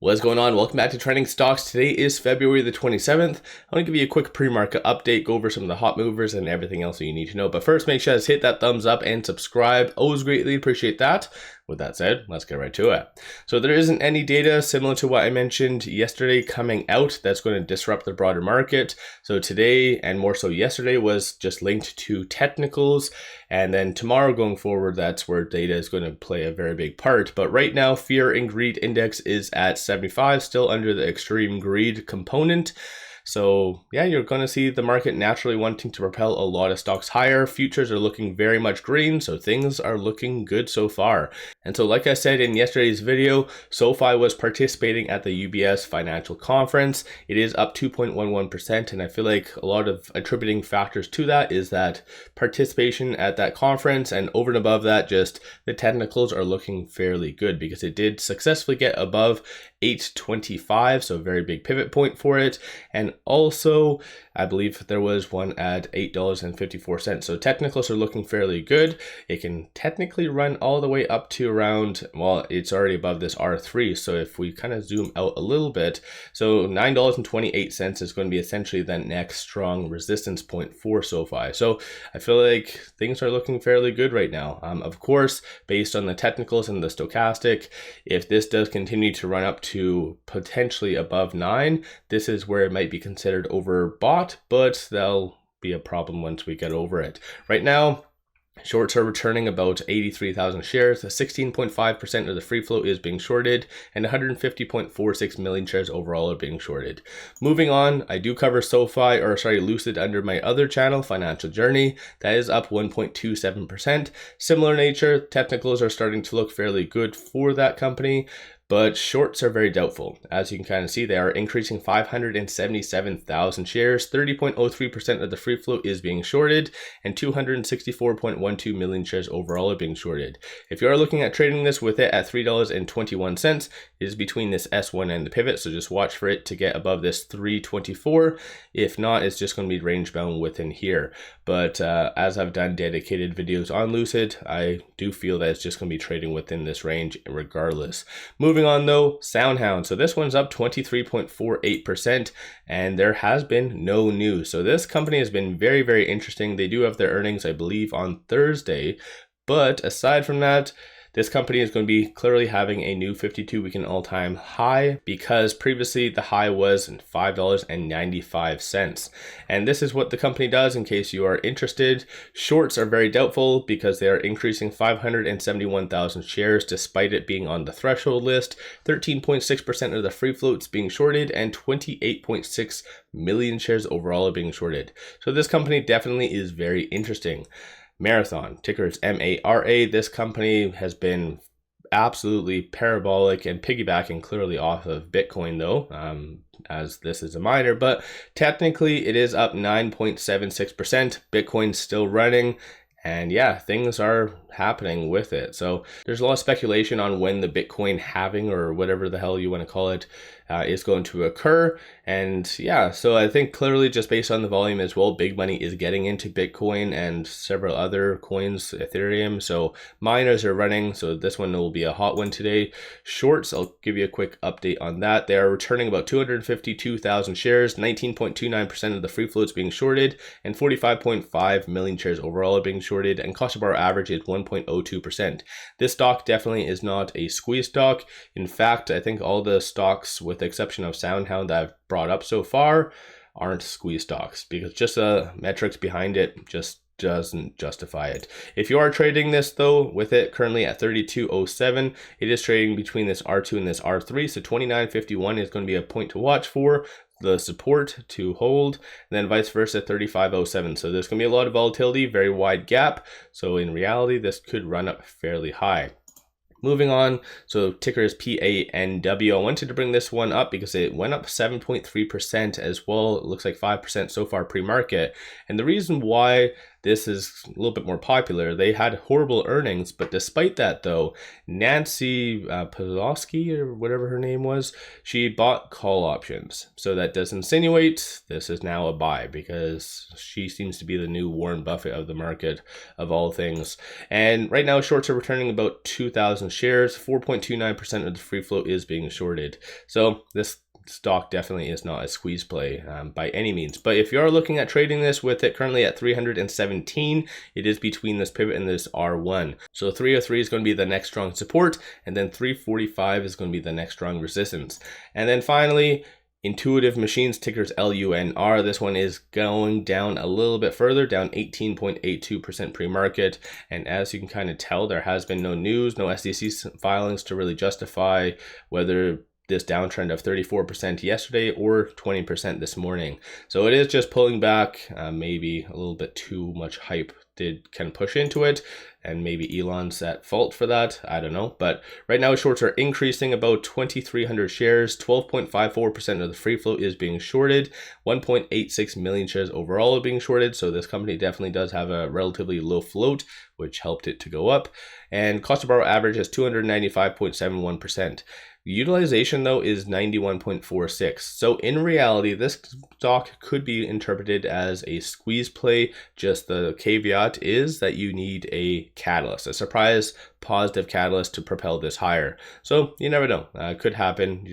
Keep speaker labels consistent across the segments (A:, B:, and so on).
A: What's going on? Welcome back to Trending Stocks. Today is February the 27th. I want to give you a quick pre-market update, go over some of the hot movers and everything else that you need to know. But first, make sure to hit that thumbs up and subscribe. Always greatly appreciate that. With that said, let's get right to it. So there isn't any data similar to what I mentioned yesterday coming out that's going to disrupt the broader market. So today, and more so yesterday, was just linked to technicals. And then tomorrow going forward, that's where data is going to play a very big part. But right now, fear and greed index is at 75, still under the extreme greed component. So yeah, you're going to see the market naturally wanting to propel a lot of stocks higher. Futures are looking very much green, so things are looking good so far. And so like I said in yesterday's video, SOFI was participating at the UBS financial conference. It is up 2.11%, and I feel like a lot of attributing factors to that is that participation at that conference, and over and above that, just the technicals are looking fairly good because it did successfully get above 825, so a very big pivot point for it. And also, I believe there was one at $8.54. So technicals are looking fairly good. It can technically run all the way up to around, well, it's already above this R3. So if we kind of zoom out a little bit, so $9.28 is going to be essentially the next strong resistance point for SOFI. So I feel like things are looking fairly good right now. Of course, based on the technicals and the stochastic, if this does continue to run up to potentially above 9, this is where it might be considered overbought, but that'll be a problem once we get over it. Right now, shorts are returning about 83,000 shares. 16.5% of the free float is being shorted, and 150.46 million shares overall are being shorted. Moving on, I do cover Lucid under my other channel, Financial Journey. That is up 1.27%. Similar nature, technicals are starting to look fairly good for that company, but shorts are very doubtful. As you can kind of see, they are increasing 577,000 shares. 30.03% of the free float is being shorted, and 264.12 million shares overall are being shorted. If you are looking at trading this with it at $3.21, it is between this S1 and the pivot, so just watch for it to get above this 324. If not, it's just going to be range bound within here. But as I've done dedicated videos on Lucid, I do feel that it's just going to be trading within this range regardless. Moving on though, SoundHound. So this one's up 23.48%, and there has been no news. So this company has been very, very interesting. They do have their earnings, I believe, on Thursday. But aside from that, this company is going to be clearly having a new 52-week and all-time high, because previously the high was $5.95. And this is what the company does in case you are interested. Shorts are very doubtful because they are increasing 571,000 shares despite it being on the threshold list. 13.6% of the free floats being shorted, and 28.6 million shares overall are being shorted. So this company definitely is very interesting. Marathon, ticker is MARA. This company has been absolutely parabolic and piggybacking clearly off of Bitcoin though, as this is a miner, but technically it is up 9.76%. Bitcoin's still running. And yeah, things are happening with it. So there's a lot of speculation on when the Bitcoin halving, or whatever the hell you want to call it, is going to occur. And yeah, so I think clearly just based on the volume as well, big money is getting into Bitcoin and several other coins, Ethereum. So miners are running. So this one will be a hot one today. Shorts, I'll give you a quick update on that. They are returning about 252,000 shares, 19.29% of the free floats being shorted, and 45.5 million shares overall are being shorted, and cost of our average is 1.02%. This stock definitely is not a squeeze stock. In fact, I think all the stocks, with the exception of SoundHound that I've brought up so far, aren't squeeze stocks, because just the metrics behind it just doesn't justify it. If you are trading this though, with it currently at 32.07, it is trading between this R2 and this R3, so 29.51 is going to be a point to watch for, the support to hold, and then vice versa 35.07. So there's going to be a lot of volatility, very wide gap. So in reality, this could run up fairly high. Moving on, so ticker is PANW. I wanted to bring this one up because it went up 7.3% as well. It looks like 5% so far pre-market. And the reason why this is a little bit more popular. They had horrible earnings, but despite that though, Nancy Pelosi or whatever her name was, she bought call options. So that does insinuate this is now a buy, because she seems to be the new Warren Buffett of the market of all things. And right now shorts are returning about 2,000 shares. 4.29% of the free float is being shorted. So this stock definitely is not a squeeze play by any means. But if you are looking at trading this with it currently at 317, it is between this pivot and this R1. So 303 is going to be the next strong support, and then 345 is going to be the next strong resistance. And then finally, Intuitive Machines, tickers LUNR. This one is going down a little bit further, down 18.82% pre-market. And as you can kind of tell, there has been no news, no SEC filings to really justify whether this downtrend of 34% yesterday or 20% this morning. So it is just pulling back. Maybe a little bit too much hype can push into it, and maybe Elon's at fault for that. I don't know. But right now shorts are increasing about 2,300 shares. 12.54% of the free float is being shorted. 1.86 million shares overall are being shorted. So this company definitely does have a relatively low float, which helped it to go up. And cost to borrow average is 295.71%. Utilization though is 91.46. So in reality, this stock could be interpreted as a squeeze play. Just the caveat is that you need a catalyst, a surprise positive catalyst to propel this higher. So you never know, could happen.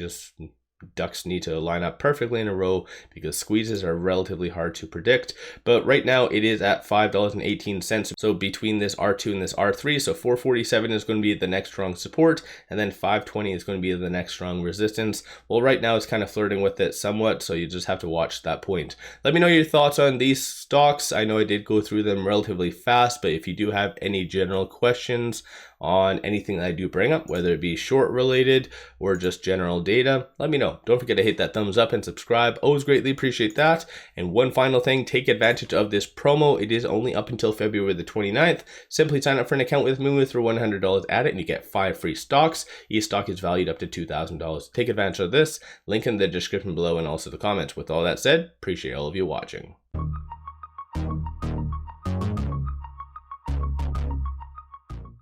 A: Ducks need to line up perfectly in a row, because squeezes are relatively hard to predict. But right now it is at $5.18. So between this R2 and this R3, so 447 is going to be the next strong support, and then 520 is going to be the next strong resistance. Well, right now it's kind of flirting with it somewhat, so you just have to watch that point. Let me know your thoughts on these stocks. I know I did go through them relatively fast, but if you do have any general questions on anything that I do bring up, whether it be short related or just general data, let me know. Don't forget to hit that thumbs up and subscribe. Always greatly appreciate that. And one final thing, take advantage of this promo. It is only up until February the 29th. Simply sign up for an account with MULN for $100 at it, and you get 5 free stocks. Each stock is valued up to $2,000. Take advantage of this. Link in the description below and also the comments. With all that said, appreciate all of you watching.